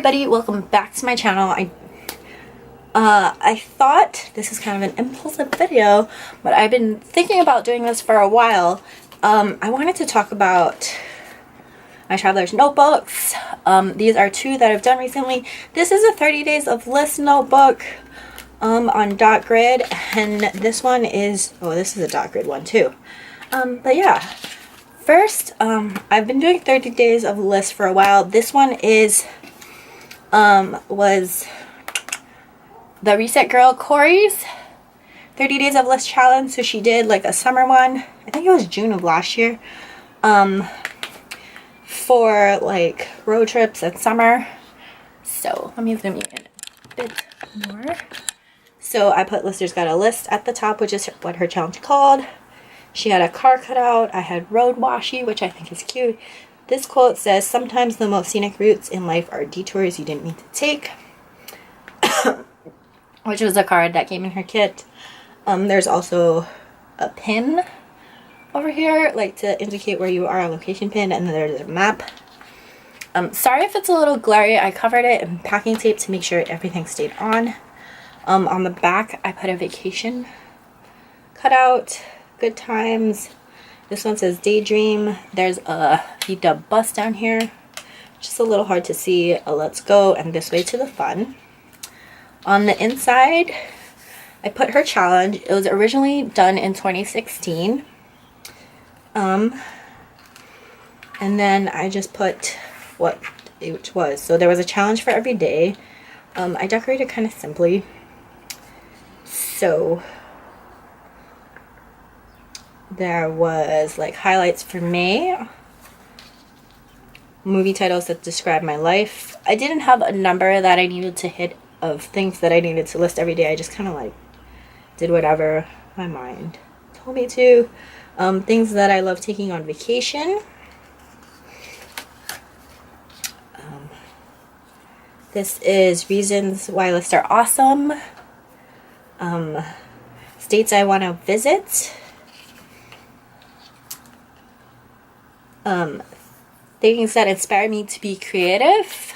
everybody, welcome back to my channel. I thought this is kind of an impulsive video, but I've been thinking about doing this for a while. I wanted to talk about my traveler's notebooks. These are two that I've done recently. This is a 30 days of list notebook on dot grid, and this one is, oh, this is a dot grid one too. But yeah, first, I've been doing 30 days of lists for a while. This one is was the Reset Girl Corey's 30 days of list challenge. So she did like a summer one, I think it was June of last year, for like road trips and summer. So let me zoom in a bit more. So I put Lister's Got a List at the top, which is what her challenge called. She had a car cutout. I had road washi, which I think is cute. This quote says, "Sometimes the most scenic routes in life are detours you didn't need to take," which was a card that came in her kit. There's also a pin over here, like to indicate where you are, a location pin, and then there's a map. Sorry if it's a little glary. I covered it in packing tape to make sure everything stayed on. On the back, I put a vacation cutout, good times. This one says daydream. There's a V-dub bus down here. Just a little hard to see. A let's go and this way to the fun. On the inside, I put her challenge. It was originally done in 2016. And then I just put what it was. So there was a challenge for every day. I decorated kind of simply. So there was like highlights for May, movie titles that describe my life. I didn't have a number that I needed to hit of things that I needed to list every day. I just kind of like did whatever my mind told me to. Things that I love taking on vacation. This is reasons why lists are awesome. States I want to visit. Things that inspire me to be creative.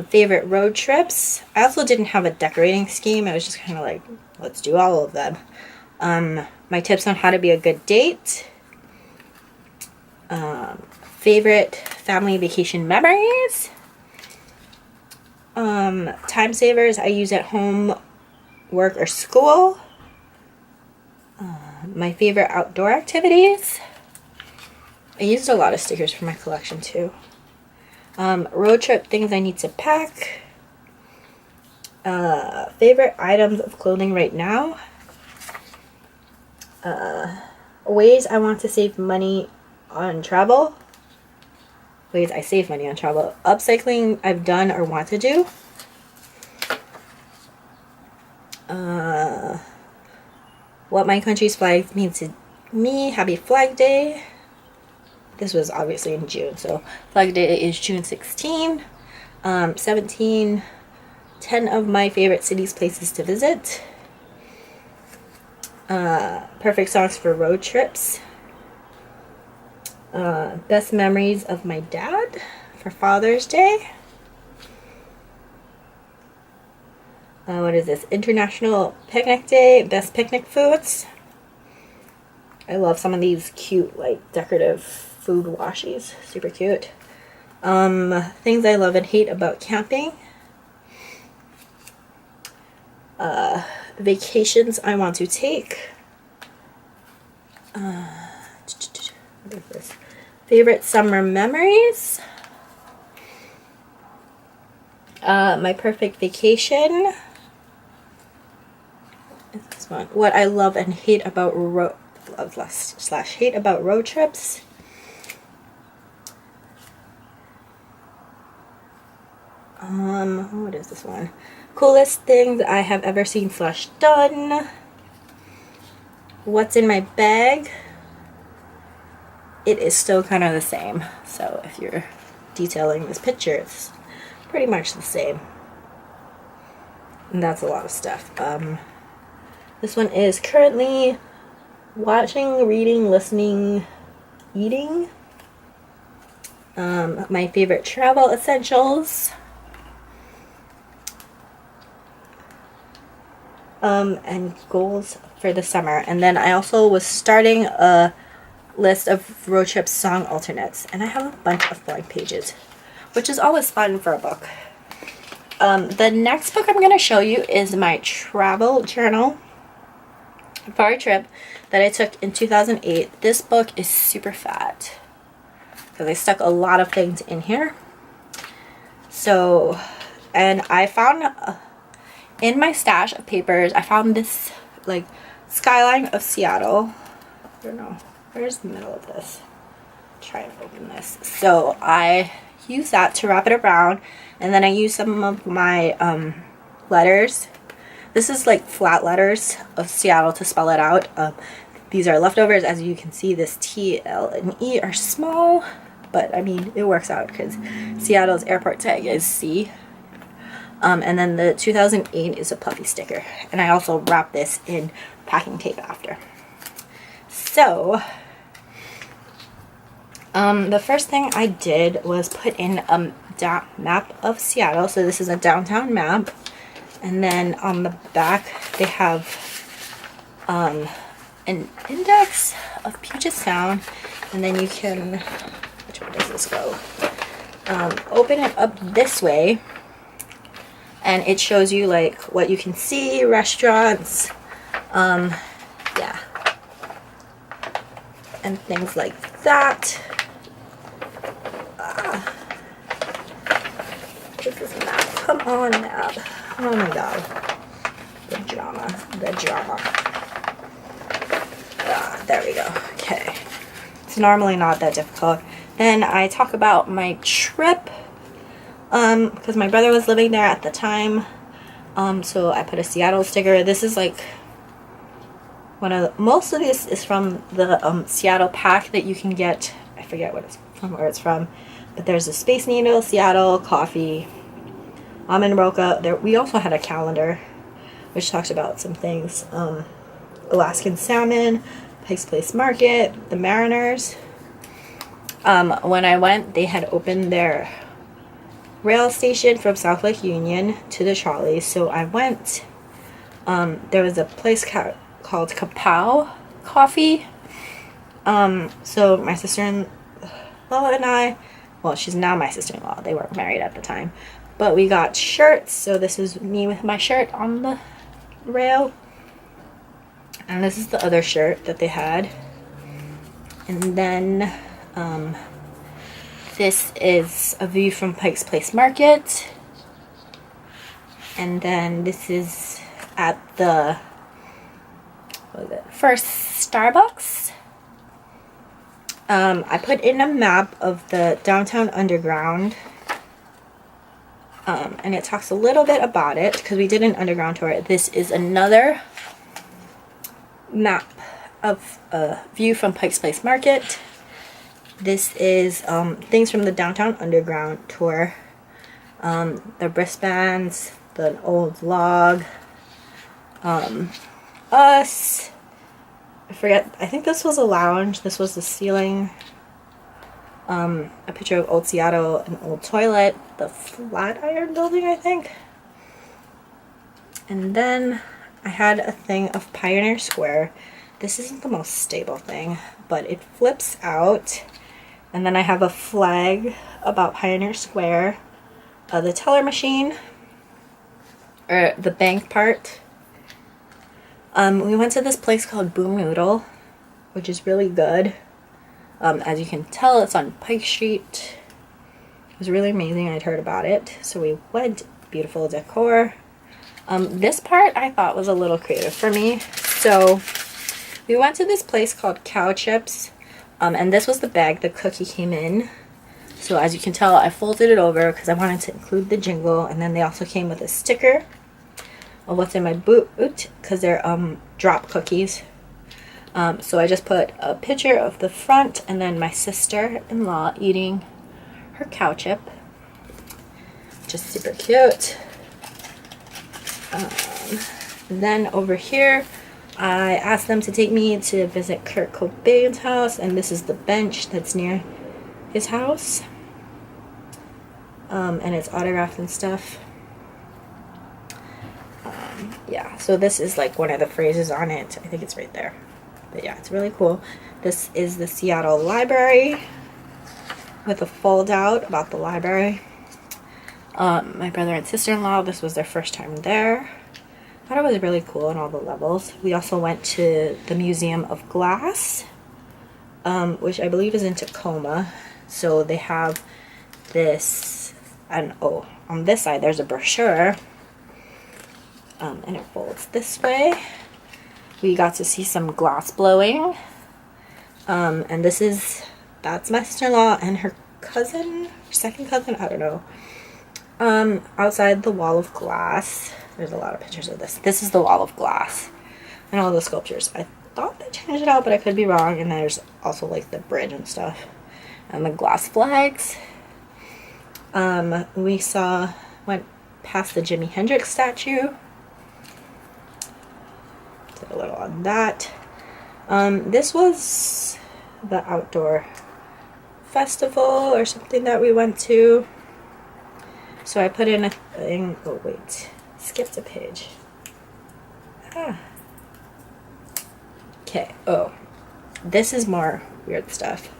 Favorite road trips. I also didn't have a decorating scheme. I was just kind of like, let's do all of them. My tips on how to be a good date. Favorite family vacation memories. Time savers I use at home, work, or school. My favorite outdoor activities. I used a lot of stickers for my collection too. Road trip things I need to pack. Favorite items of clothing right now. Ways I want to save money on travel. Ways I save money on travel. Upcycling I've done or want to do. What my country's flag means to me. Happy Flag Day. This was obviously in June, so Flag Day is June 16. 17. 10 of my favorite cities, places to visit. Perfect songs for road trips. Best memories of my dad for Father's Day. What is this? International Picnic Day. Best picnic foods. I love some of these cute, like, decorative food washies. Super cute. Things I love and hate about camping. Vacations I want to take. What is this? Favorite summer memories. My perfect vacation. This one. What I love and hate about hate about road trips. What is this one? Coolest things I have ever seen / done. What's in my bag? It is still kind of the same. So if you're detailing this picture, it's pretty much the same. And that's a lot of stuff. This one is currently watching, reading, listening, eating. My favorite travel essentials. and goals for the summer. And then I also was starting a list of road trip song alternates, and I have a bunch of blank pages, which is always fun for a book. The next book I'm going to show you is my travel journal for our trip that I took in 2008. This book is super fat because I stuck a lot of things in here. So, and I found in my stash of papers, I found this like skyline of Seattle. I don't know, where's the middle of this? Try and open this. So I use that to wrap it around, and then I use some of my letters. This is like flat letters of Seattle to spell it out. These are leftovers. As you can see, this T, L, and E are small, but I mean it works out because Seattle's airport tag is C. And then the 2008 is a puppy sticker, and I also wrap this in packing tape after. So the first thing I did was put in a map of Seattle. So this is a downtown map, and then on the back they have an index of Puget Sound, and then you can, which way does this go? Open it up this way, and it shows you like what you can see, restaurants, yeah, and things like that. This is a map. Come on, map. Oh my god. The drama. The drama. There we go. Okay. It's normally not that difficult. Then I talk about my trip, because my brother was living there at the time. So I put a Seattle sticker. This is like most of this is from the Seattle pack that you can get. I forget where it's from, but there's a Space Needle, Seattle, coffee, almond roca. There, we also had a calendar which talks about some things. Alaskan salmon, Pike's Place Market, the Mariners. When I went, they had opened their rail station from South Lake Union to the trolley, so I went. There was a place called Kapow Coffee. So my sister-in-law and I, well, she's now my sister-in-law, they weren't married at the time, but we got shirts. So this is me with my shirt on the rail, and this is the other shirt that they had. And then this is a view from Pike's Place Market, and then this is at the first Starbucks. I put in a map of the downtown underground, and it talks a little bit about it because we did an underground tour. This is another map of a view from Pike's Place Market. This is things from the downtown underground tour. The wristbands, the old log, us. I forget. I think this was a lounge. This was the ceiling. A picture of Old Seattle, an old toilet, the Flatiron Building, I think. And then I had a thing of Pioneer Square. This isn't the most stable thing, but it flips out. And then I have a flag about Pioneer Square, the teller machine, or the bank part. We went to this place called Boom Noodle, which is really good. As you can tell, it's on Pike Street. It was really amazing. I'd heard about it, so we went. Beautiful decor. This part I thought was a little creative for me. So we went to this place called Cow Chips, and this was the bag the cookie came in. So as you can tell, I folded it over because I wanted to include the jingle, and then they also came with a sticker of what's in my boot because they're drop cookies. So I just put a picture of the front and then my sister-in-law eating her cow chip. Just super cute. Then over here, I asked them to take me to visit Kurt Cobain's house, and this is the bench that's near his house. And it's autographed and stuff. Yeah, So this is like one of the phrases on it. I think it's right there. But yeah, it's really cool. This is the Seattle Library with a fold out about the library. My brother and sister-in-law, this was their first time there. I thought it was really cool on all the levels. We also went to the Museum of Glass, which I believe is in Tacoma. So they have this, and oh, on this side there's a brochure, and it folds this way. We got to see some glass blowing, and that's my sister-in-law and her cousin, second cousin, I don't know. Outside the wall of glass, there's a lot of pictures of this. This is the wall of glass and all the sculptures. I thought they changed it out, but I could be wrong. And there's also like the bridge and stuff and the glass flags. We went past the Jimi Hendrix statue. Did a little on that. This was the outdoor festival or something that we went to. So I put in a thing. Oh wait, skipped a page. Okay. Oh, this is more weird stuff.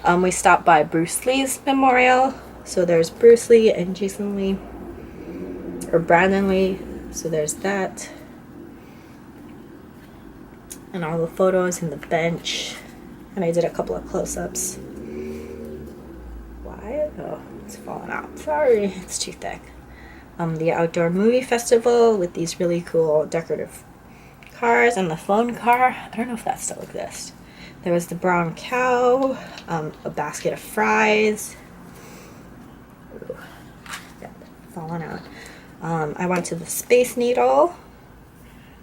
We stopped by Bruce Lee's memorial. So there's Bruce Lee and Jason Lee, or Brandon Lee. So there's that, and all the photos and the bench. And I did a couple of close-ups. Why? Oh, it's falling out. Sorry, it's too thick. The outdoor movie festival with these really cool decorative cars and the phone car. I don't know if that still exists. There was the brown cow, a basket of fries. Ooh, yeah, falling out. I went to the Space Needle.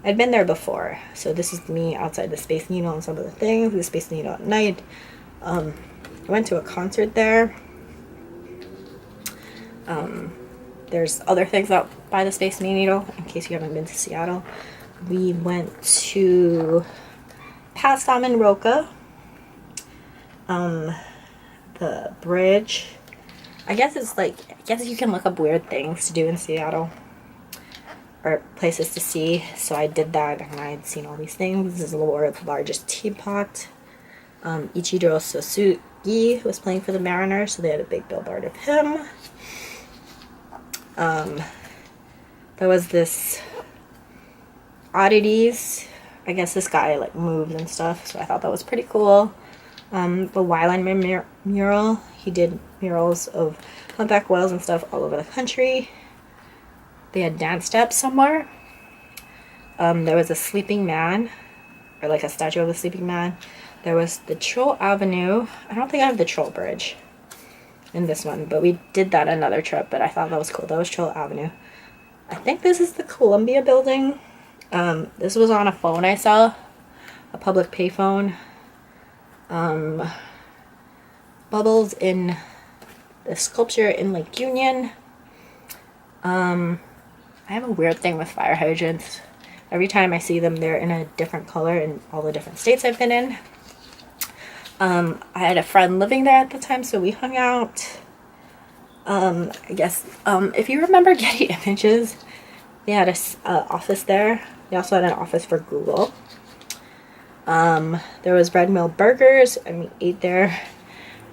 I'd been there before, so this is me outside the Space Needle and some of the things. The Space Needle at night. I went to a concert there. There's other things out by the Space Needle, in case you haven't been to Seattle. We went to past Salmon Roca, the bridge. I guess you can look up weird things to do in Seattle, or places to see. So I did that, and I had seen all these things. This is the world's largest teapot. Ichiro Suzuki was playing for the Mariners, so they had a big billboard of him. There was this oddities. I guess this guy like moved and stuff, so I thought that was pretty cool. The Wyland mural. He did murals of humpback whales and stuff all over the country. They had dance steps somewhere. There was a sleeping man, or like a statue of a sleeping man. There was the Troll Avenue. I don't think I have the Troll Bridge in this one, but we did that another trip, but I thought that was cool. That was Troll Avenue. I think this is the Columbia building. This was on a phone I saw, a public payphone. Bubbles in the sculpture in Lake Union. I have a weird thing with fire hydrants. Every time I see them, they're in a different color in all the different states I've been in. I had a friend living there at the time, so we hung out. I guess, if you remember Getty Images, they had a office there. They also had an office for Google. There was Red Mill Burgers, and we ate there.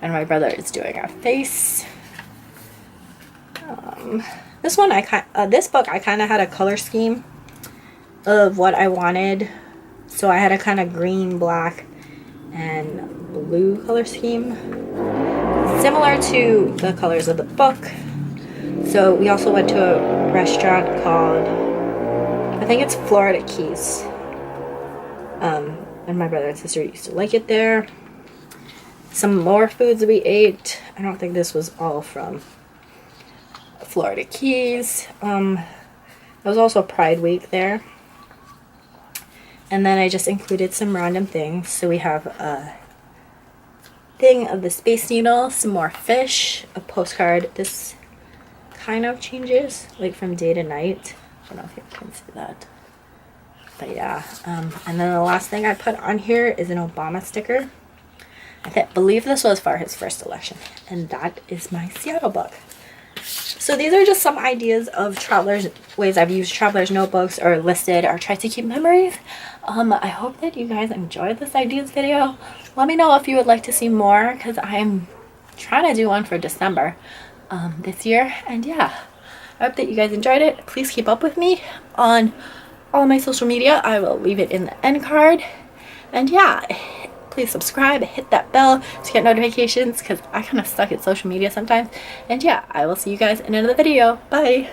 And my brother is doing a face. This book, I kind of had a color scheme of what I wanted. So I had a kind of green, black, and blue color scheme, similar to the colors of the book. So we also went to a restaurant called, I think it's Florida Keys. And my brother and sister used to like it there. Some more foods we ate. I don't think this was all from Florida Keys. There was also Pride Week there. And then I just included some random things. So we have a thing of the Space Needle, some more fish, a postcard. This kind of changes, like from day to night. I don't know if you can see that. But yeah. And then the last thing I put on here is an Obama sticker. I believe this was for his first election. And that is my Seattle book. So these are just some ideas of travelers, ways I've used travelers notebooks or listed or tried to keep memories. I hope that you guys enjoyed this ideas video. Let me know if you would like to see more, because I'm trying to do one for December this year. And yeah, I hope that you guys enjoyed it. Please keep up with me on all my social media. I will leave it in the end card. And yeah, please subscribe, hit that bell to get notifications, because I kind of suck at social media sometimes. And yeah, I will see you guys in another video. Bye!